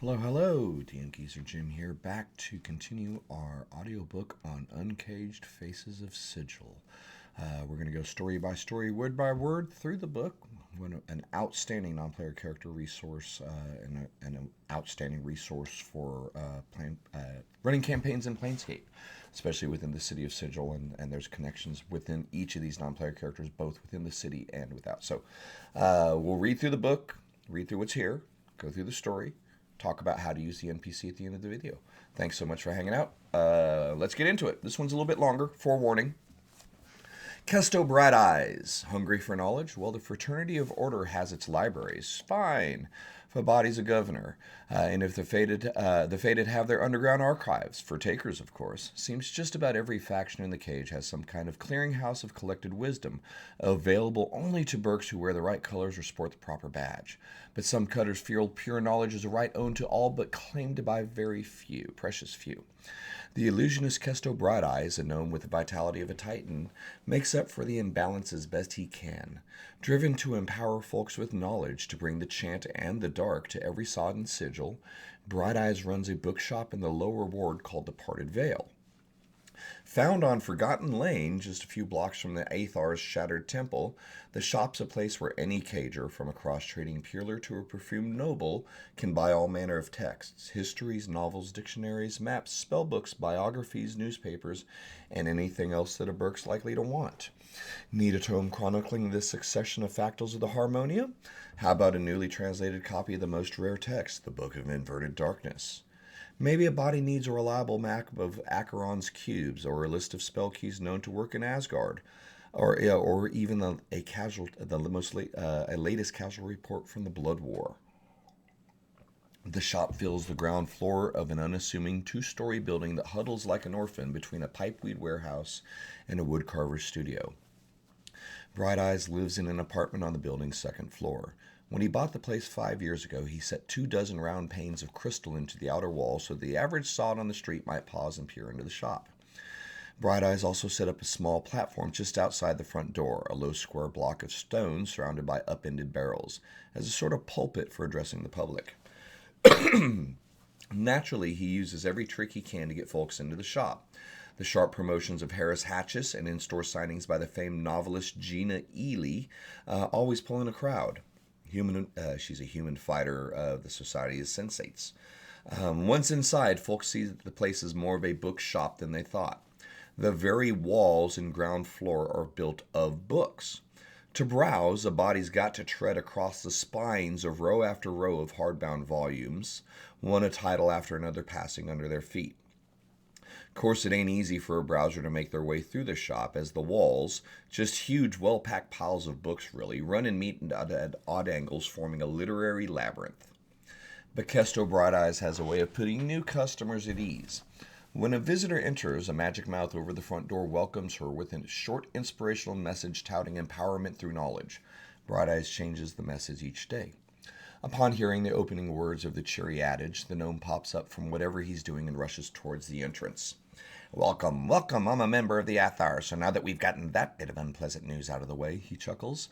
Hello, hello, DM Geezer Jim here, back to continue our audiobook on Uncaged Faces of Sigil. We're going to go story by story, word by word through the book. An outstanding non-player character resource and an outstanding resource for running campaigns in Planescape, especially within the city of Sigil, and there's connections within each of these non-player characters, both within the city and without. So we'll read through the book, read through what's here, go through the story, talk about how to use the NPC at the end of the video. Thanks so much for hanging out. Let's get into it. This one's a little bit longer, forewarning. Kesto Brighteyes. Hungry for knowledge? Well, the Fraternity of Order has its libraries. Fine. If a body's a governor. And if the fated have their underground archives. For takers, of course. Seems just about every faction in the cage has some kind of clearinghouse of collected wisdom, available only to Burks who wear the right colors or sport the proper badge. But some cutters feel pure knowledge is a right owned to all, but claimed by very few, precious few. The illusionist Kesto Brighteyes, a gnome with the vitality of a titan, makes up for the imbalance as best he can. Driven to empower folks with knowledge to bring the chant and the dark to every sodden sigil, Brighteyes runs a bookshop in the lower ward called the Parted Veil. Found on Forgotten Lane, just a few blocks from the Aethar's shattered temple, the shop's a place where any cager, from a cross-trading peerler to a perfumed noble, can buy all manner of texts, histories, novels, dictionaries, maps, spellbooks, biographies, newspapers, and anything else that a Burke's likely to want. Need a tome chronicling this succession of factals of the Harmonia? How about a newly translated copy of the most rare text, the Book of Inverted Darkness? Maybe a body needs a reliable map of Acheron's cubes, or a list of spell keys known to work in Asgard, or even a latest casual report from the Blood War. The shop fills the ground floor of an unassuming two-story building that huddles like an orphan between a pipeweed warehouse and a woodcarver's studio. Brighteyes lives in an apartment on the building's second floor. When he bought the place 5 years ago, he set 24 round panes of crystal into the outer wall so the average sod on the street might pause and peer into the shop. Brighteyes also set up a small platform just outside the front door, a low square block of stone surrounded by upended barrels, as a sort of pulpit for addressing the public. Naturally, he uses every trick he can to get folks into the shop. The sharp promotions of Harris Hatchis and in-store signings by the famed novelist Gina Ely always pulling a crowd. She's a human fighter of the Society of Sensates. Once inside, folks see that the place is more of a bookshop than they thought. The very walls and ground floor are built of books. To browse, a body's got to tread across the spines of row after row of hardbound volumes, one a title after another passing under their feet. Of course, it ain't easy for a browser to make their way through the shop, as the walls, just huge, well-packed piles of books really, run and meet at odd angles, forming a literary labyrinth. But Kesto Brighteyes has a way of putting new customers at ease. When a visitor enters, a magic mouth over the front door welcomes her with a short inspirational message touting empowerment through knowledge. Brighteyes changes the message each day. Upon hearing the opening words of the cheery adage, the gnome pops up from whatever he's doing and rushes towards the entrance. Welcome, welcome, I'm a member of the Athar, so now that we've gotten that bit of unpleasant news out of the way, he chuckles,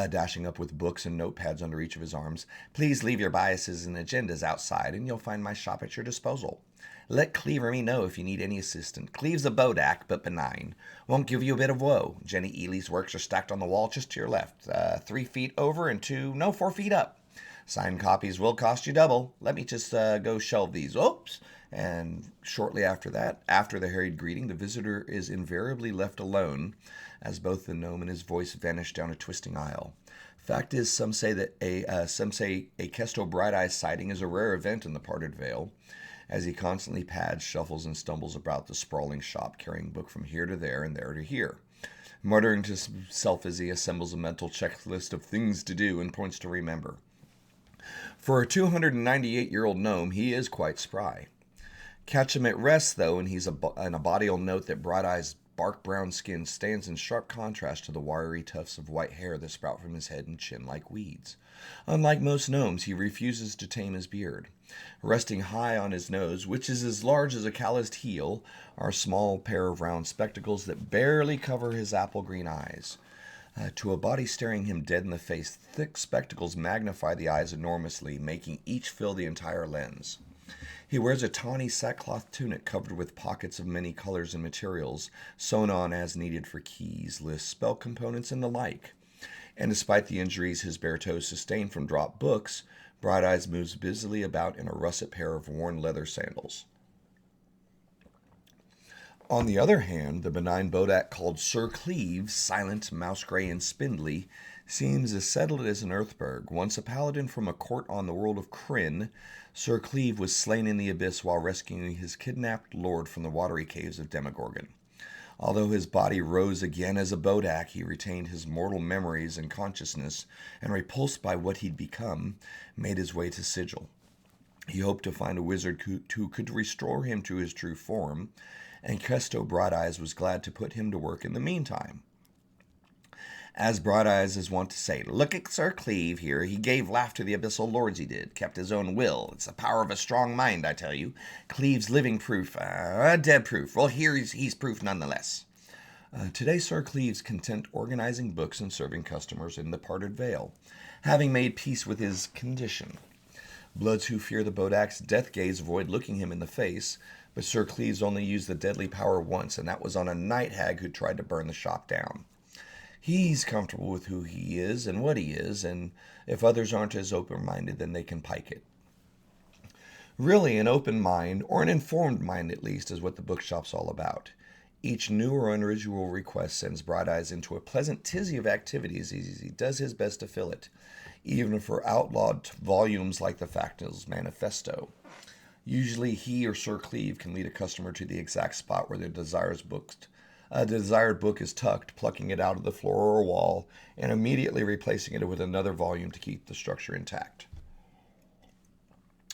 dashing up with books and notepads under each of his arms. Please leave your biases and agendas outside, and you'll find my shop at your disposal. Let Cleave or me know if you need any assistance. Cleave's a bodak, but benign. Won't give you a bit of woe. Jenny Ely's works are stacked on the wall just to your left, 3 feet over and 4 feet up. Signed copies will cost you double. Let me just go shelve these. Oops! And shortly after that, after the hurried greeting, the visitor is invariably left alone, as both the gnome and his voice vanish down a twisting aisle. Fact is, some say a Kesto Brighteyes sighting is a rare event in the Parted Veil, as he constantly pads, shuffles, and stumbles about the sprawling shop, carrying book from here to there and there to here, muttering to himself as he assembles a mental checklist of things to do and points to remember. For a 298-year-old gnome, he is quite spry. Catch him at rest, though, and a body will note that Brighteyes' bark brown skin stands in sharp contrast to the wiry tufts of white hair that sprout from his head and chin like weeds. Unlike most gnomes, he refuses to tame his beard. Resting high on his nose, which is as large as a calloused heel, are a small pair of round spectacles that barely cover his apple-green eyes. To a body staring him dead in the face, thick spectacles magnify the eyes enormously, making each fill the entire lens. He wears a tawny sackcloth tunic covered with pockets of many colors and materials, sewn on as needed for keys, lists, spell components, and the like. And despite the injuries his bare toes sustained from dropped books, Brighteyes moves busily about in a russet pair of worn leather sandals. On the other hand, the benign bodak called Sir Cleves, silent, mouse-gray, and spindly, seems as settled as an earthberg. Once a paladin from a court on the world of Kryn, Sir Cleve was slain in the abyss while rescuing his kidnapped lord from the watery caves of Demogorgon. Although his body rose again as a bodak, he retained his mortal memories and consciousness, and repulsed by what he'd become, made his way to Sigil. He hoped to find a wizard who could restore him to his true form, and Kesto Brighteyes was glad to put him to work in the meantime. As Brighteyes is wont to say, "Look at Sir Cleve here. He gave laugh to the abyssal lords, he did. Kept his own will. It's the power of a strong mind, I tell you. Cleve's living proof. Dead proof. Well, here he's proof nonetheless." Today, Sir Cleve's content organizing books and serving customers in the parted veil, having made peace with his condition. Bloods who fear the bodak's death gaze avoid looking him in the face, but Sir Cleves only used the deadly power once, and that was on a night hag who tried to burn the shop down. He's comfortable with who he is and what he is, and if others aren't as open-minded, then they can pike it. Really, an open mind, or an informed mind at least, is what the bookshop's all about. Each new or unusual request sends Brighteyes into a pleasant tizzy of activities as he does his best to fill it, even for outlawed volumes like the Factals Manifesto. Usually he or Sir Cleve can lead a customer to the exact spot where their desired book is tucked, plucking it out of the floor or wall, and immediately replacing it with another volume to keep the structure intact.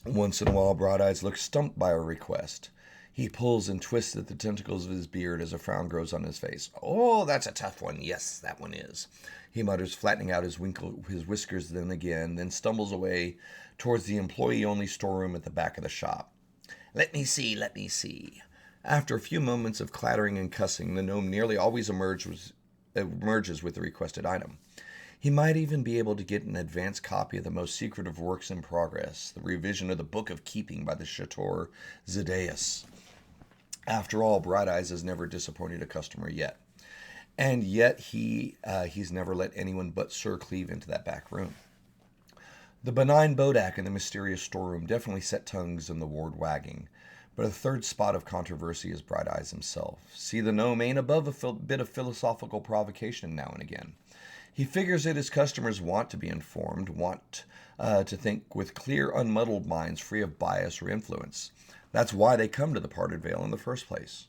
Once in a while, Brighteyes looks stumped by a request. He pulls and twists at the tentacles of his beard as a frown grows on his face. "Oh, that's a tough one. Yes, that one is," he mutters, flattening out his whiskers then stumbles away towards the employee-only storeroom at the back of the shop. Let me see. After a few moments of clattering and cussing, the gnome nearly always emerges with the requested item. He might even be able to get an advanced copy of the most secret of works in progress, the revision of the Book of Keeping by the Chateau Zedeus. After all, Brighteyes has never disappointed a customer yet. And yet he's never let anyone but Sir Cleve into that back room. The benign bodak in the mysterious storeroom definitely set tongues in the ward wagging. But a third spot of controversy is Brighteyes himself. See, the gnome ain't above a bit of philosophical provocation now and again. He figures that his customers want to be informed, want to think with clear, unmuddled minds free of bias or influence. That's why they come to the Parted Veil in the first place.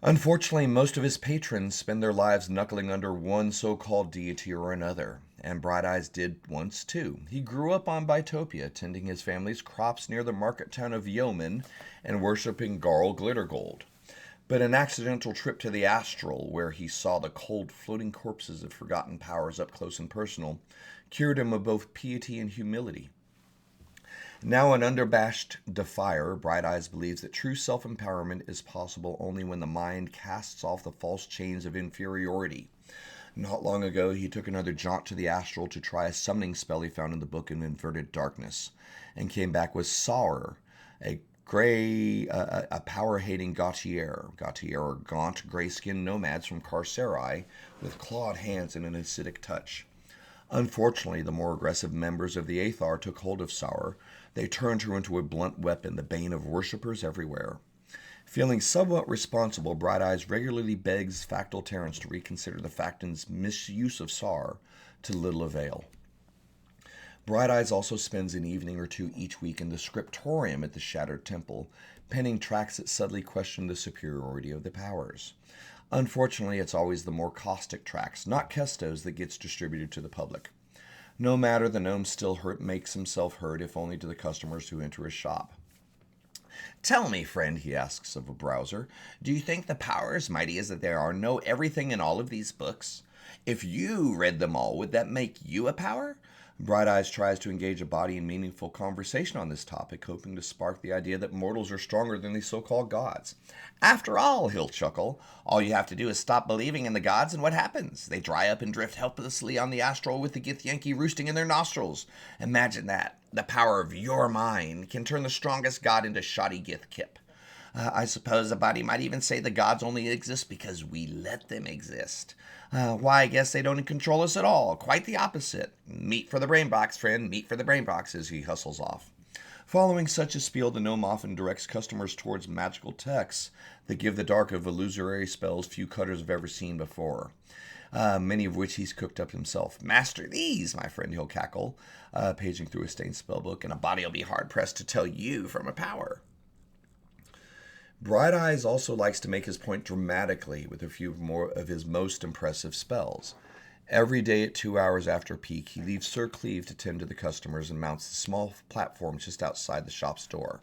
Unfortunately, most of his patrons spend their lives knuckling under one so-called deity or another, and Brighteyes did once too. He grew up on Bytopia, tending his family's crops near the market town of Yeoman and worshipping Garl Glittergold. But an accidental trip to the Astral, where he saw the cold, floating corpses of forgotten powers up close and personal, cured him of both piety and humility. Now an underbashed defier, Brighteyes believes that true self-empowerment is possible only when the mind casts off the false chains of inferiority. Not long ago, he took another jaunt to the Astral to try a summoning spell he found in the Book of Inverted Darkness, and came back with Sauer, a power-hating Gautier. Gautier are gaunt, gray-skinned nomads from Carcerai with clawed hands and an acidic touch. Unfortunately, the more aggressive members of the Aethar took hold of Sauer. They turned her into a blunt weapon, the bane of worshippers everywhere. Feeling somewhat responsible, Brighteyes regularly begs Factal Terrans to reconsider the Facton's misuse of Sauer, to little avail. Brighteyes also spends an evening or two each week in the scriptorium at the Shattered Temple, penning tracts that subtly question the superiority of the powers. Unfortunately, it's always the more caustic tracts, not Kesto's, that gets distributed to the public. No matter, the gnome still makes himself heard, if only to the customers who enter his shop. "Tell me, friend," he asks of a browser, "do you think the powers, mighty as that they are, know everything in all of these books? If you read them all, would that make you a power? Brighteyes tries to engage a body in meaningful conversation on this topic, hoping to spark the idea that mortals are stronger than these so-called gods. After all, he'll chuckle, all you have to do is stop believing in the gods and what happens? They dry up and drift helplessly on the astral with the Githyanki roosting in their nostrils. Imagine that. The power of your mind can turn the strongest god into shoddy Gith Kip. I suppose a body might even say the gods only exist because we let them exist. Why, I guess they don't control us at all. Quite the opposite. Meat for the brain box, friend. Meat for the brain box as he hustles off. Following such a spiel, the gnome often directs customers towards magical texts that give the dark of illusory spells few cutters have ever seen before. Many of which he's cooked up himself. Master these, my friend, he'll cackle, paging through a stained spellbook, and a body will be hard-pressed to tell you from a power. Brighteyes also likes to make his point dramatically with a few more of his most impressive spells. Every day at 2 hours after peak, he leaves Sir Cleve to tend to the customers and mounts the small platform just outside the shop's door.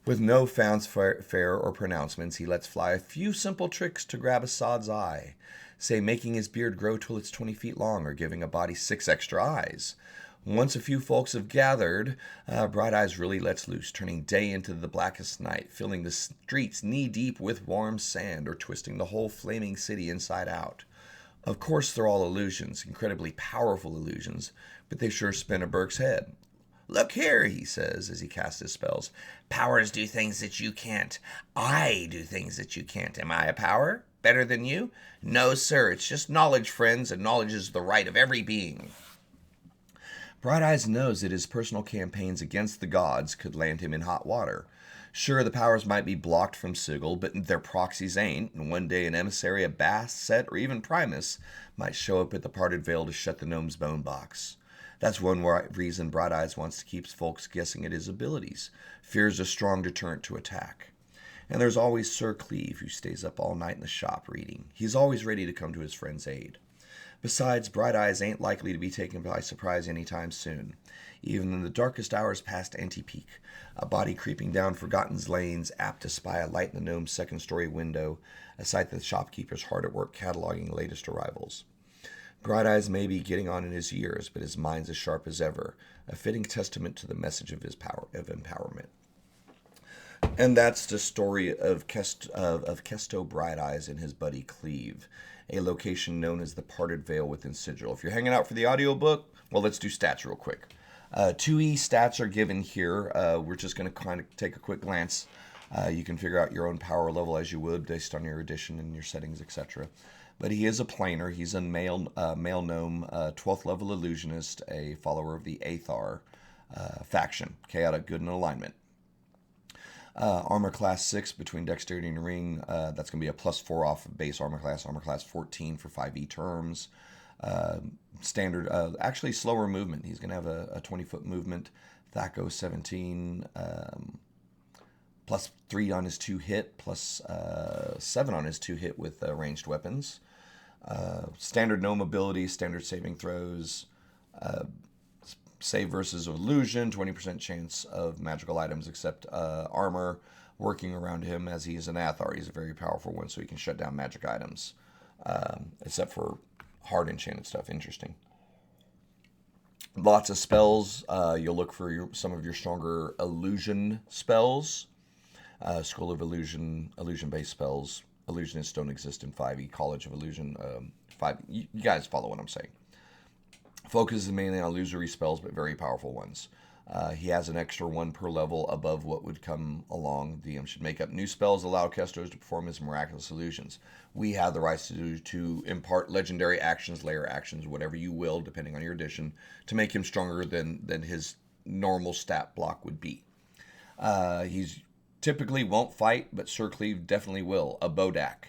With no fanfare or pronouncements, he lets fly a few simple tricks to grab a sod's eye, say making his beard grow till it's 20 feet long or giving a body 6 extra eyes. Once a few folks have gathered, Brighteyes really lets loose, turning day into the blackest night, filling the streets knee-deep with warm sand or twisting the whole flaming city inside out. Of course, they're all illusions, incredibly powerful illusions, but they sure spin a Burke's head. Look here, he says as he casts his spells. Powers do things that you can't. I do things that you can't. Am I a power? Better than you? No, sir, it's just knowledge, friends, and knowledge is the right of every being. Brighteyes knows that his personal campaigns against the gods could land him in hot water. Sure, the powers might be blocked from Sigil, but their proxies ain't, and one day an emissary of Bass, Set, or even Primus might show up at the parted veil to shut the gnome's bone box. That's one reason Brighteyes wants to keep folks guessing at his abilities. Fear's a strong deterrent to attack. And there's always Sir Cleve, who stays up all night in the shop reading. He's always ready to come to his friend's aid. Besides, Brighteyes ain't likely to be taken by surprise anytime soon. Even in the darkest hours past anti-peak, a body creeping down forgotten lanes apt to spy a light in the gnome's second-story window, a sight that the shopkeeper's hard at work cataloging the latest arrivals. Brighteyes may be getting on in his years, but his mind's as sharp as ever, a fitting testament to the message of his power of empowerment. And that's the story of Kesto Brighteyes and his buddy Cleve, a location known as the Parted Veil within Sigil. If you're hanging out for the audiobook, well, let's do stats real quick. 2E stats are given here. We're just going to kind of take a quick glance. You can figure out your own power level as you would based on your edition and your settings, etc. But he is a planer. He's a male gnome, 12th level illusionist, a follower of the Athar faction. Chaotic, good, and alignment. Armor class 6 between dexterity and ring. That's going to be a +4 off of base armor class 14 for 5e terms. Standard, actually slower movement. He's going to have a 20-foot movement. Thaco 17, +3 on his 2 hit, +7 on his 2 hit with ranged weapons. Standard gnome ability, standard saving throws. Save versus illusion, 20% chance of magical items except armor working around him as he is an Athar. He's a very powerful one, so he can shut down magic items, except for hard enchanted stuff. Interesting. Lots of spells. You'll look for some of your stronger illusion spells. School of Illusion, illusion-based spells. Illusionists don't exist in 5e. College of Illusion, 5. You guys follow what I'm saying. Focuses mainly on illusory spells, but very powerful ones. He has an extra 1 per level above what would come along. The DM should make up new spells, allow Kestos to perform his miraculous illusions. We have the rights to impart legendary actions, layer actions, whatever you will, depending on your edition, to make him stronger than his normal stat block would be. He's typically won't fight, but Sir Cleve definitely will. A Bodak.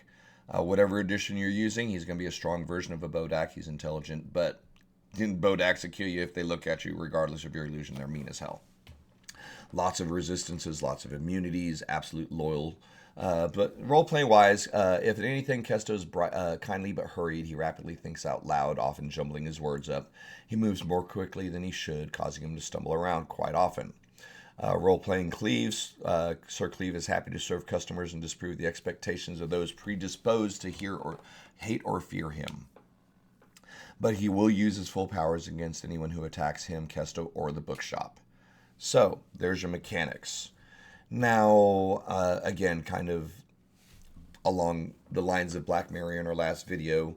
Whatever edition you're using, he's going to be a strong version of a Bodak. He's intelligent, but Bodaks will kill you if they look at you, regardless of your illusion. They're mean as hell. Lots of resistances, lots of immunities, absolute loyal. But role-playing wise, if anything, Kesto's kindly but hurried. He rapidly thinks out loud, often jumbling his words up. He moves more quickly than he should, causing him to stumble around quite often. Role-playing Cleves, Sir Cleve is happy to serve customers and disprove the expectations of those predisposed to hear or hate or fear him. but he will use his full powers against anyone who attacks him, Kesto, or the bookshop. So there's your mechanics. Now, again, kind of along the lines of Black Mary in our last video,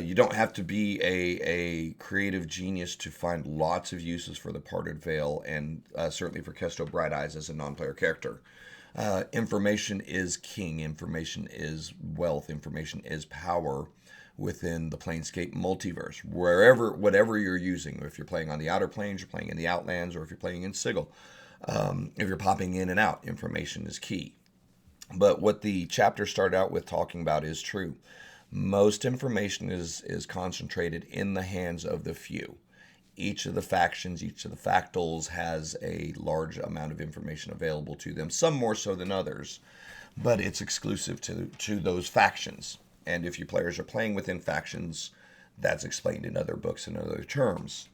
you don't have to be a creative genius to find lots of uses for the Parted Veil, and certainly for Kesto Brighteyes as a non-player character. Information is king. Information is wealth. Information is power within the Planescape multiverse. Whatever you're using, if you're playing on the Outer Planes, you're playing in the Outlands, or if you're playing in Sigil, if you're popping in and out, information is key. But what the chapter started out with talking about is true. Most information is concentrated in the hands of the few. Each of the factions, each of the factals has a large amount of information available to them, some more so than others, but it's exclusive to those factions. And if you players are playing within factions, that's explained in other books and other terms.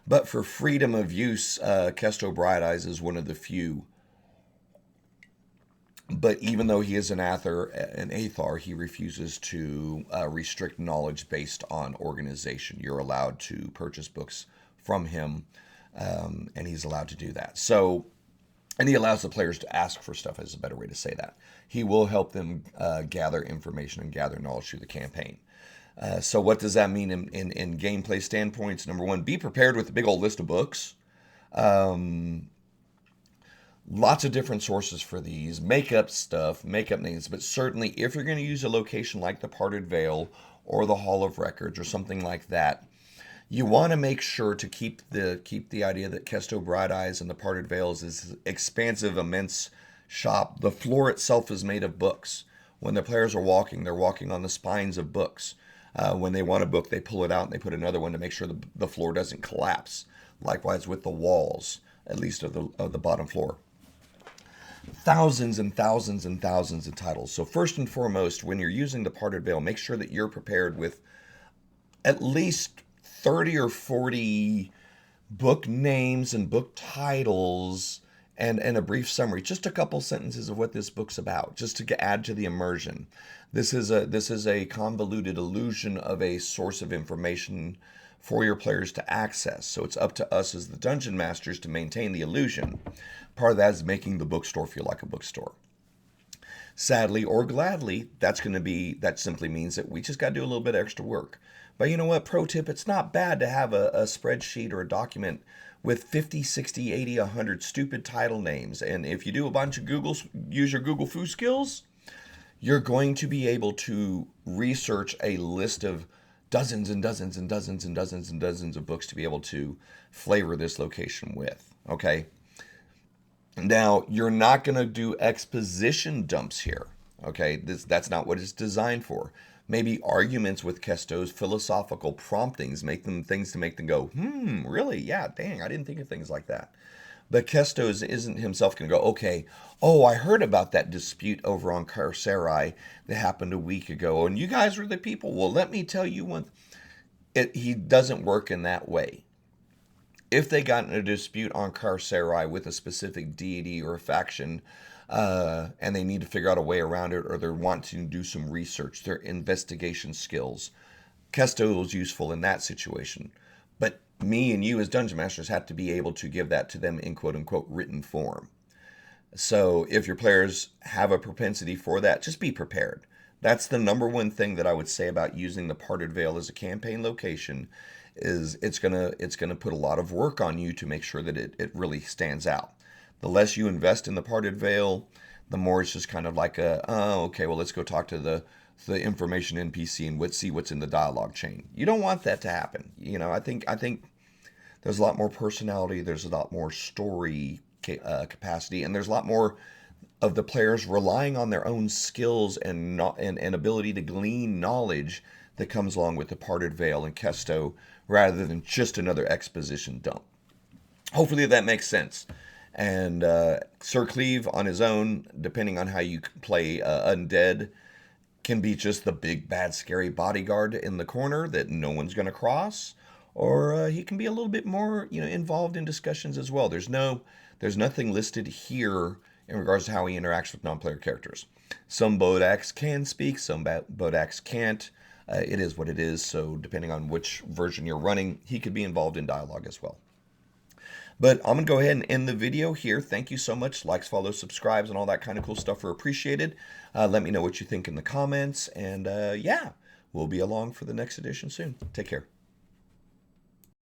But for freedom of use, Kesto Brighteyes is one of the few. But even though he is an Athar, he refuses to restrict knowledge based on organization. You're allowed to purchase books from him, and he's allowed to do that. So, and he allows the players to ask for stuff, is a better way to say that. He will help them gather information and gather knowledge through the campaign. So what does that mean in gameplay standpoints? Number one, be prepared with a big old list of books. Lots of different sources for these. Make up stuff, make up names, but certainly if you're going to use a location like the Parted Veil or the Hall of Records or something like that, you want to make sure to keep the idea that Kesto Brighteyes and the Parted Veil is this expansive, immense shop. The floor itself is made of books. When the players are walking, they're walking on the spines of books. When they want a book, they pull it out and they put another one to make sure the floor doesn't collapse. Likewise with the walls, at least of the bottom floor. Thousands and thousands and thousands of titles. So first and foremost, when you're using the Parted Veil, make sure that you're prepared with at least 30 or 40 book names and book titles and a brief summary. Just a couple sentences of what this book's about, just to add to the immersion. This is a convoluted illusion of a source of information for your players to access. So it's up to us as the dungeon masters to maintain the illusion. Part of that is making the bookstore feel like a bookstore. Sadly or gladly, that simply means that we just got to do a little bit of extra work. But you know what? Pro tip, it's not bad to have a spreadsheet or a document with 50, 60, 80, 100 stupid title names. And if you do a bunch of use your Google Foo skills, you're going to be able to research a list of dozens and dozens and dozens and dozens and dozens of books to be able to flavor this location with. Okay? Now, you're not going to do exposition dumps here. Okay? That's not what it's designed for. Maybe arguments with Kesto's philosophical promptings make them things to make them go, really? Yeah, dang, I didn't think of things like that. But Kesto's isn't himself going to go, okay, I heard about that dispute over on Carcerai that happened a week ago, and you guys were the people. Well, let me tell you one. He doesn't work in that way. If they got in a dispute on Carcerai with a specific deity or a faction, and they need to figure out a way around it, or they want to do some research, their investigation skills, Kesto is useful in that situation. But me and you as Dungeon Masters have to be able to give that to them in quote-unquote written form. So if your players have a propensity for that, just be prepared. That's the number one thing that I would say about using the Parted Veil as a campaign location, is it's gonna put a lot of work on you to make sure that it really stands out. The less you invest in the Parted Veil, the more it's just kind of like okay, well, let's go talk to the information NPC and let's see what's in the dialogue chain. You don't want that to happen. You know, I think there's a lot more personality, there's a lot more story capacity, and there's a lot more of the players relying on their own skills and ability to glean knowledge that comes along with the Parted Veil and Kesto, rather than just another exposition dump. Hopefully that makes sense. And Sir Cleve on his own, depending on how you play Undead, can be just the big, bad, scary bodyguard in the corner that no one's going to cross. Or he can be a little bit more, involved in discussions as well. There's nothing listed here in regards to how he interacts with non-player characters. Some Bodaks can speak, some Bodaks can't. it is what it is. So depending on which version you're running, he could be involved in dialogue as well. But I'm going to go ahead and end the video here. Thank you so much. Likes, follows, subscribes, and all that kind of cool stuff are appreciated. Let me know what you think in the comments. And yeah, we'll be along for the next edition soon. Take care.